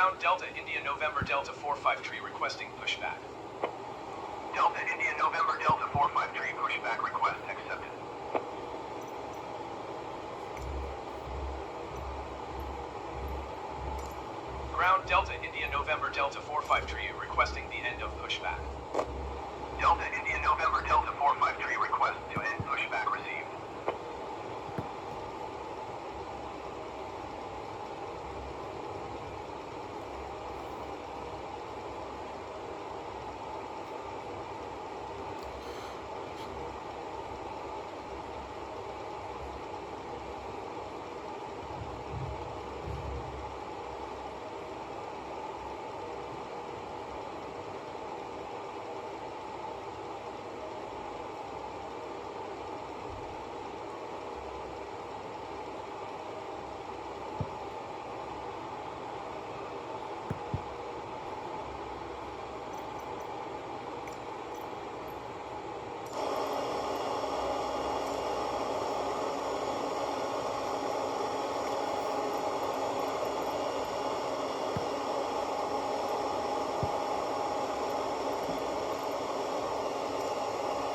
Ground Delta India November Delta 453 requesting pushback. Delta India November Delta 453 pushback request accepted. Ground Delta India November Delta 453 requesting the end of pushback. Delta India November Delta 453 request to end pushback received.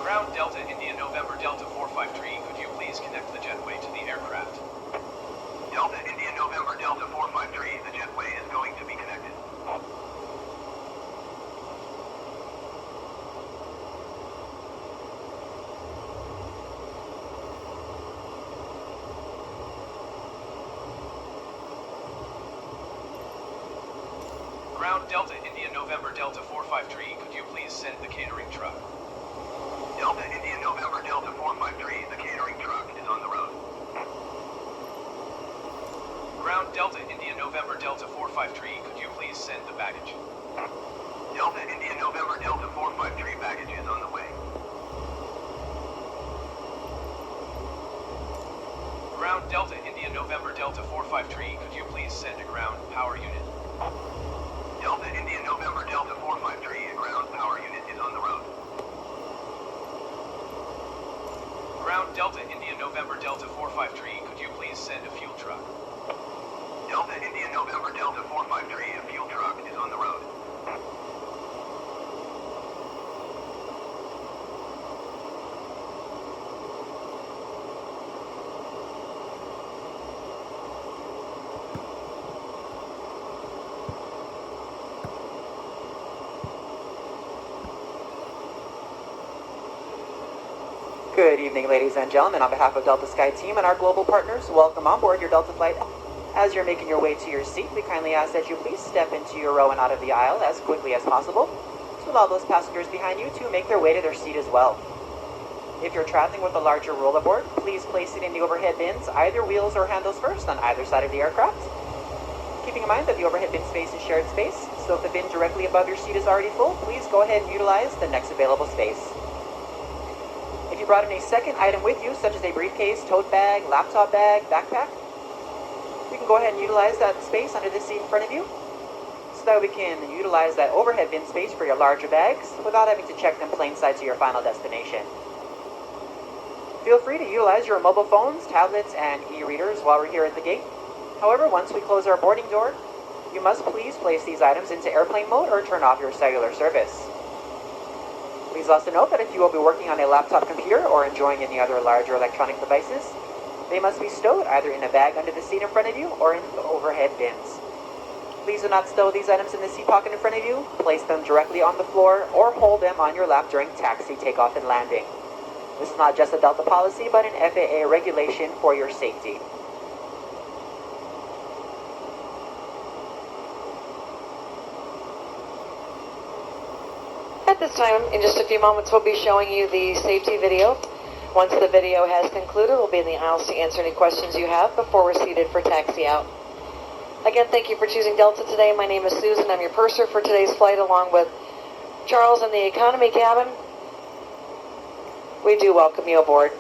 Ground Delta India November Delta 453, could you please connect the jetway to the aircraft? Delta India November Delta 453, the jetway is going to be connected. Ground Delta India November Delta 453, could you please send the catering truck? Delta India November Delta 453, the catering truck is on the road. Ground Delta India November Delta 453, could you please send the baggage? Delta India November Delta 453, baggage is on the way. Ground Delta India November Delta 453, could you please send a ground power unit? Delta India November Delta 453, a ground power unit is on the road. Ground Delta India November Delta 453, could you please send a fuel truck? Delta India November Delta 453, a fuel truck is on the road. Good evening, ladies and gentlemen. On behalf of Delta Sky Team and our global partners, welcome on board your Delta flight. As you're making your way to your seat, we kindly ask that you please step into your row and out of the aisle as quickly as possible to allow those passengers behind you to make their way to their seat as well. If you're traveling with a larger roll aboard, please place it in the overhead bins, either wheels or handles first on either side of the aircraft. Keeping in mind that the overhead bin space is shared space, so if the bin directly above your seat is already full, please go ahead and utilize the next available space. If you brought in a second item with you, such as a briefcase, tote bag, laptop bag, backpack, you can go ahead and utilize that space under the seat in front of you so that we can utilize that overhead bin space for your larger bags without having to check them plain sight to your final destination. Feel free to utilize your mobile phones, tablets, and e-readers while we're here at the gate. However, once we close our boarding door, you must please place these items into airplane mode or turn off your cellular service. Please also note that if you will be working on a laptop computer or enjoying any other larger electronic devices, they must be stowed either in a bag under the seat in front of you or in the overhead bins. Please do not stow these items in the seat pocket in front of you, place them directly on the floor, or hold them on your lap during taxi, takeoff, and landing. This is not just a Delta policy, but an FAA regulation for your safety. At this time, in just a few moments, we'll be showing you the safety video. Once the video has concluded, we'll be in the aisles to answer any questions you have before we're seated for taxi out. Again, thank you for choosing Delta today. My name is Susan. I'm your purser for today's flight, along with Charles in the economy cabin. We do welcome you aboard.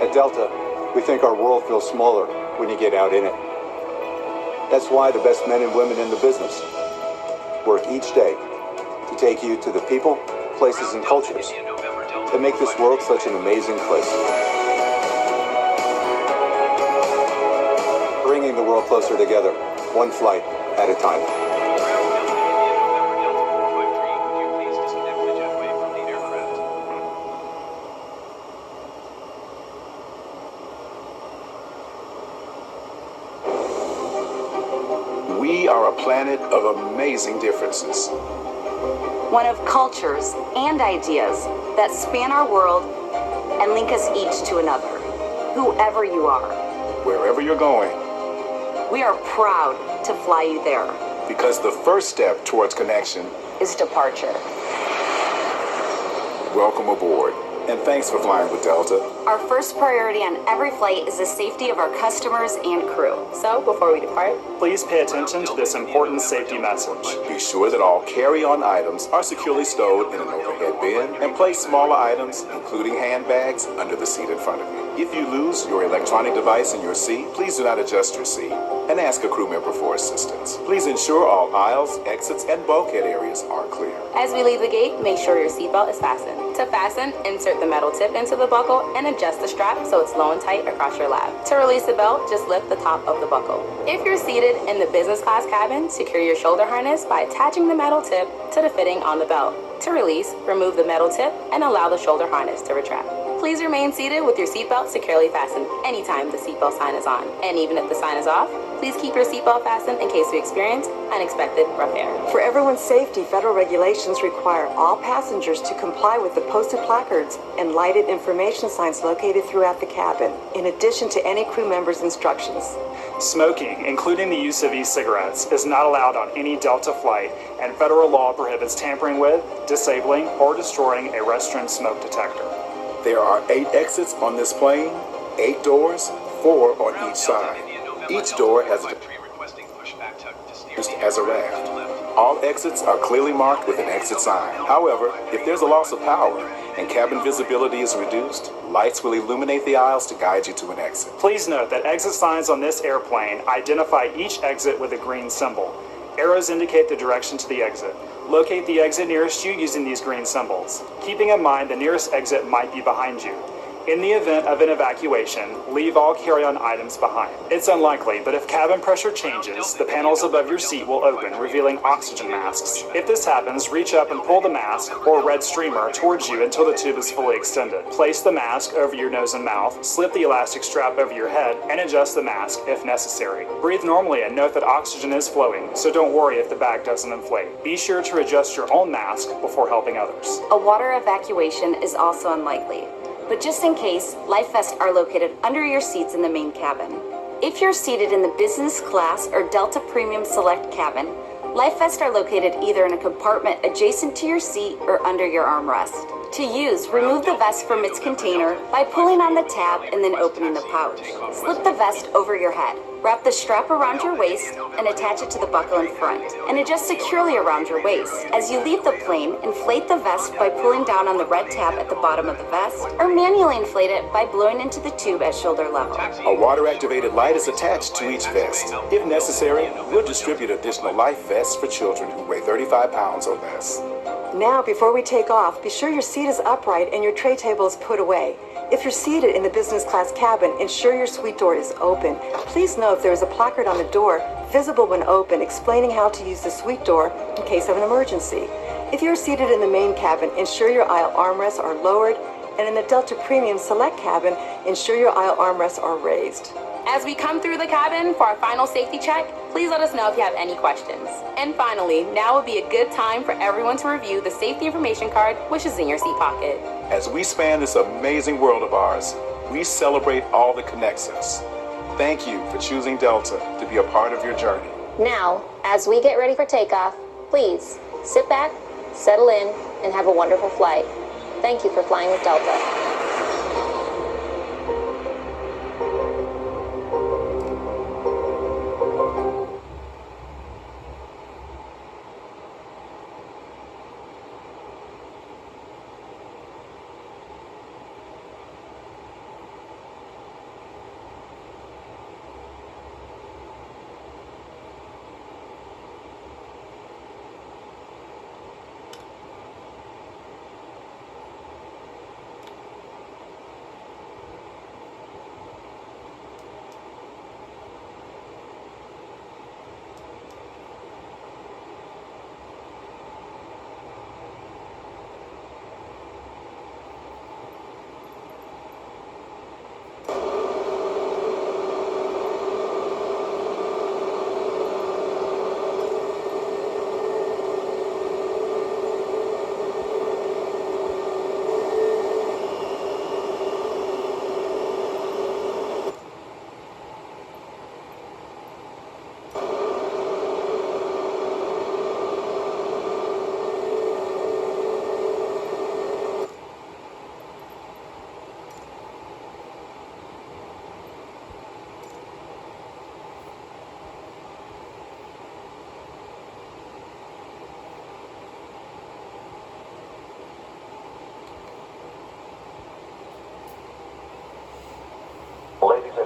At Delta, we think our world feels smaller when you get out in it. That's why the best men and women in the business work each day to take you to the people, places, and cultures that make this world such an amazing place. the world closer together, one flight at a time. Ground Delta India November Delta 453, could you please disconnect the jetway from the aircraft? We are a planet of amazing differences. One of cultures and ideas that span our world and link us each to another, whoever you are. Wherever you're going, We are proud to fly you there. because the first step towards connection, Is departure. welcome aboard. And thanks for flying with Delta. Our first priority on every flight is the safety of our customers and crew. So, before we depart, Please pay attention to this important safety message. Be sure that all carry-on items are securely stowed in an overhead bin, and place smaller items, including handbags, under the seat in front of you. If you lose your electronic device in your seat, please do not adjust your seat and ask a crew member for assistance. Please ensure all aisles, exits, and bulkhead areas are clear. as we leave the gate, make sure your seatbelt is fastened. To fasten, insert the metal tip into the buckle and adjust the strap so it's low and tight across your lap. To release the belt, just lift the top of the buckle. If you're seated in the business class cabin, secure your shoulder harness by attaching the metal tip to the fitting on the belt. To release, remove the metal tip and allow the shoulder harness to retract. Please remain seated with your seatbelt securely fastened anytime the seatbelt sign is on. And even if the sign is off, please keep your seatbelt fastened in case we experience unexpected rough air. For everyone's safety, federal regulations require all passengers to comply with the posted placards and lighted information signs located throughout the cabin, in addition to any crew member's instructions. Smoking, including the use of e-cigarettes, is not allowed on any Delta flight, and federal law prohibits tampering with, disabling, or destroying a restroom smoke detector. There are 8 exits on this plane, 8 doors, 4 on Ground each Delta side. India November Each Delta door has 453 requesting pushback tuck to steer used the as a aircraft raft. to left. All exits are clearly marked with an exit sign. However, if there's a loss of power and cabin visibility is reduced, lights will illuminate the aisles to guide you to an exit. Please note that exit signs on this airplane identify each exit with a green symbol. Arrows indicate the direction to the exit. Locate the exit nearest you using these green symbols, keeping in mind the nearest exit might be behind you. In the event of an evacuation, leave all carry-on items behind. It's unlikely, but if cabin pressure changes, the panels above your seat will open, revealing oxygen masks. If this happens, reach up and pull the mask or red streamer towards you until the tube is fully extended. Place the mask over your nose and mouth, slip the elastic strap over your head, and adjust the mask if necessary. Breathe normally and note that oxygen is flowing, so don't worry if the bag doesn't inflate. Be sure to adjust your own mask before helping others. A water evacuation is also unlikely, but just in case, life vests are located under your seats in the main cabin. If you're seated in the business class or Delta Premium Select cabin, life vests are located either in a compartment adjacent to your seat or under your armrest. To use, remove the vest from its container by pulling on the tab and then opening the pouch. Slip the vest over your head. Wrap the strap around your waist and attach it to the buckle in front, and adjust securely around your waist. As you leave the plane, inflate the vest by pulling down on the red tab at the bottom of the vest, or manually inflate it by blowing into the tube at shoulder level. A water-activated light is attached to each vest. If necessary, we'll distribute additional life vests for children who weigh 35 pounds or less. Now, before we take off, be sure your seat is upright and your tray table is put away. If you're seated in the business class cabin, ensure your suite door is open. Please note there is a placard on the door, visible when open, explaining how to use the suite door in case of an emergency. If you're seated in the main cabin, ensure your aisle armrests are lowered, and in the Delta Premium Select cabin, ensure your aisle armrests are raised. As we come through the cabin for our final safety check, please let us know if you have any questions. And finally, now would be a good time for everyone to review the safety information card, which is in your seat pocket. As we span this amazing world of ours, we celebrate all that connects us. Thank you for choosing Delta to be a part of your journey. Now, as we get ready for takeoff, please sit back, settle in, and have a wonderful flight. Thank you for flying with Delta.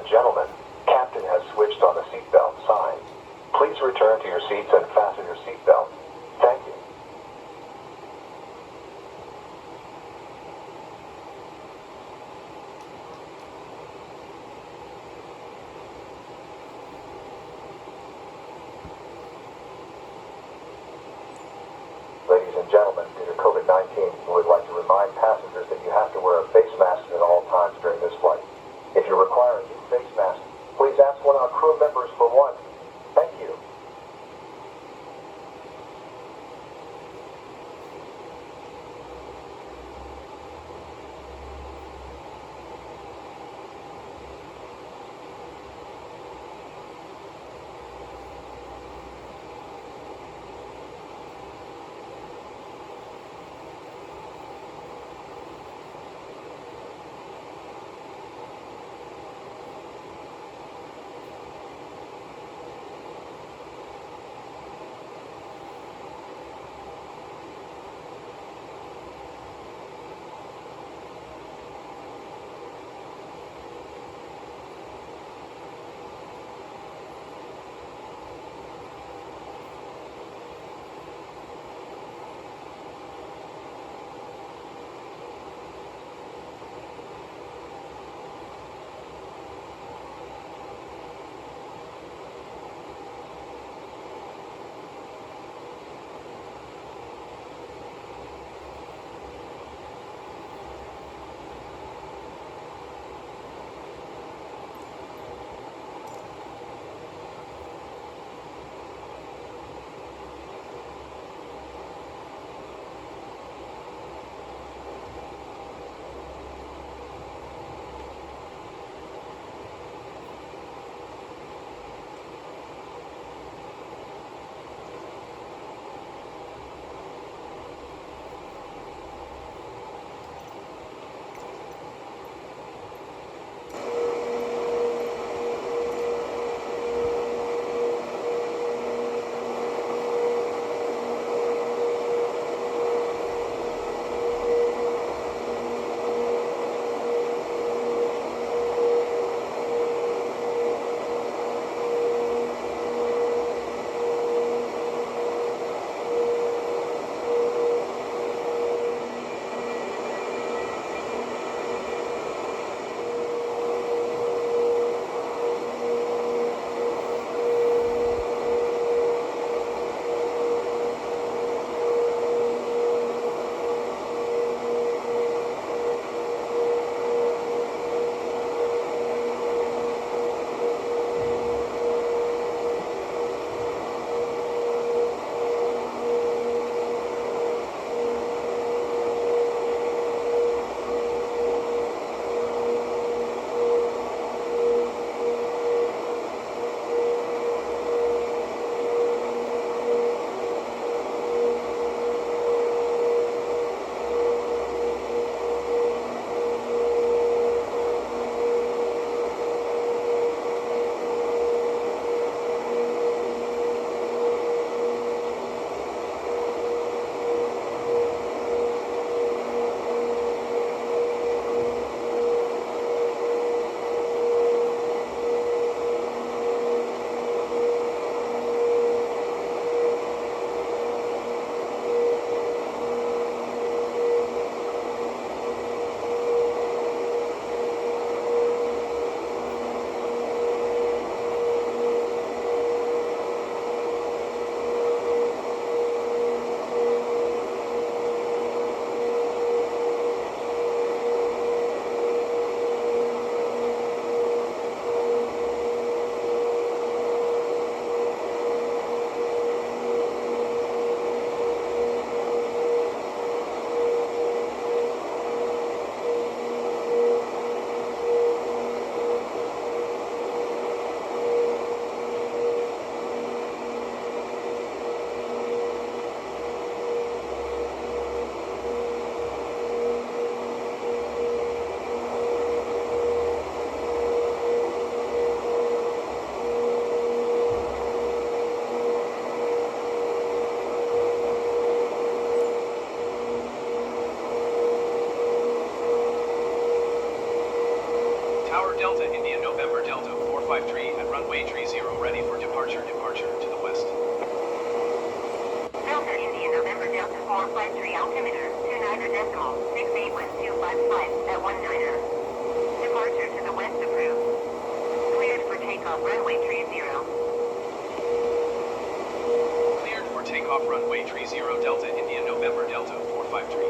and gentlemen, Captain has switched on the seatbelt sign. Please return to your seats and fasten your seatbelt. Thank you. Ladies and gentlemen, due to COVID-19, we would like to remind passengers that you have to wear a face mask at all times during this flight. If you require a new face mask, please ask one of our crew members for one. Thank you. Delta India November Delta 453 at runway 30 ready for departure to the west. Delta India November Delta 453 altimeter 29.68125 at 19er. Departure to the west approved. Cleared for takeoff runway 30. Cleared for takeoff runway 30 Delta India November Delta 453.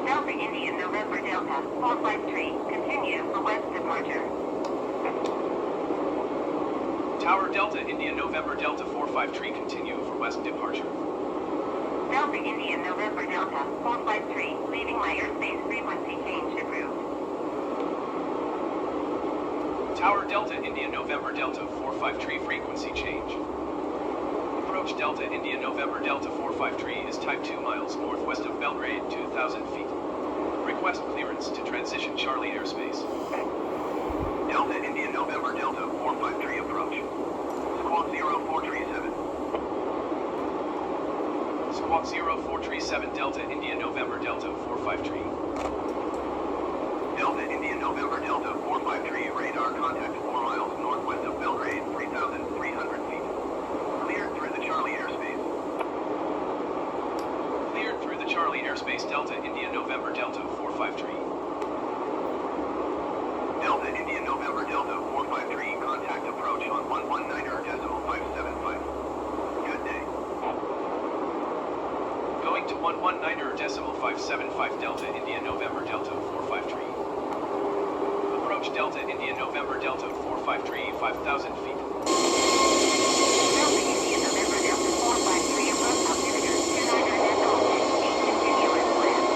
Delta India November Delta 453. Continue for west departure. Tower Delta India November Delta 453 continue for west departure. Delta India November Delta 453. Leaving my airspace frequency change approved. Tower Delta India November Delta 453 frequency change. Approach Delta India November Delta 453 is type 2 miles northwest of Belgrade, 2,000 feet. Request clearance to transition Charlie airspace. Delta India November Delta 453 approach. Squawk 0437. Squawk 0437 Delta India November Delta 453. Delta India November Delta 453 radar contact 4 miles northwest of Belgrade, 3,300 feet. Cleared through the Charlie airspace. Cleared through the Charlie airspace Delta India November Delta 453. Delta India November Delta 453 contact approach on 119.575. Good day. Going to 119.575 Delta India November Delta 453. Approach Delta India November Delta 453 5,000 feet. Delta India November Delta 453 approach altimeter 29.8 continue as planned.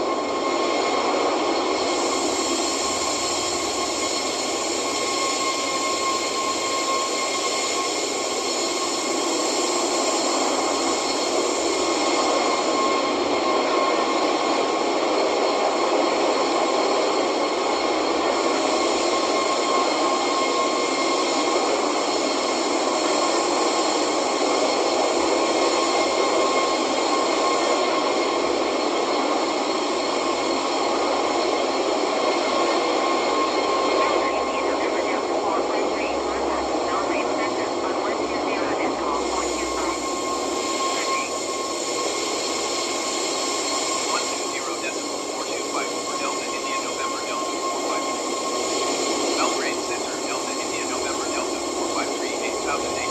Belgrade Center, Delta India November Delta 453 8,000